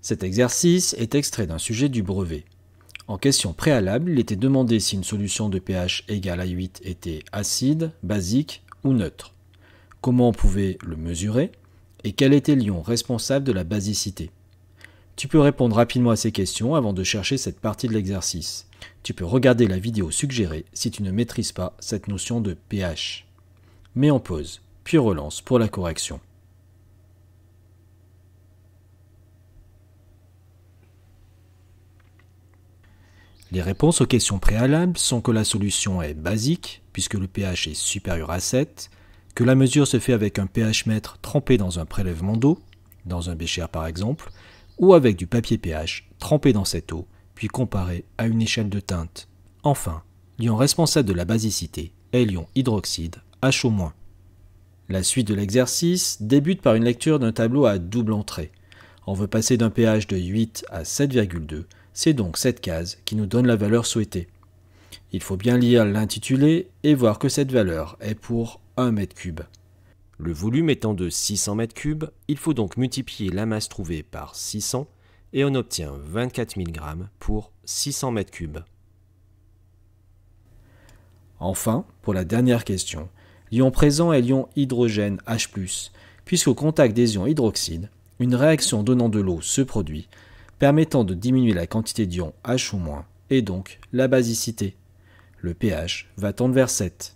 Cet exercice est extrait d'un sujet du brevet. En question préalable, il était demandé si une solution de pH égale à 8 était acide, basique ou neutre. Comment on pouvait le mesurer et quel était l'ion responsable de la basicité. Tu peux répondre rapidement à ces questions avant de chercher cette partie de l'exercice. Tu peux regarder la vidéo suggérée si tu ne maîtrises pas cette notion de pH. Mets en pause, puis relance pour la correction. Les réponses aux questions préalables sont que la solution est basique, puisque le pH est supérieur à 7, que la mesure se fait avec un pH-mètre trempé dans un prélèvement d'eau, dans un bécher par exemple, ou avec du papier pH trempé dans cette eau, puis comparé à une échelle de teinte. Enfin, l'ion responsable de la basicité est l'ion hydroxyde, HO-. La suite de l'exercice débute par une lecture d'un tableau à double entrée. On veut passer d'un pH de 8 à 7,2, c'est donc cette case qui nous donne la valeur souhaitée. Il faut bien lire l'intitulé et voir que cette valeur est pour 1 m3. Le volume étant de 600 m3, il faut donc multiplier la masse trouvée par 600 et on obtient 24 000 g pour 600 m3. Enfin, pour la dernière question, l'ion présent est l'ion hydrogène H+, puisqu'au contact des ions hydroxydes, une réaction donnant de l'eau se produit, permettant de diminuer la quantité d'ion HO- et donc la basicité. Le pH va tendre vers 7.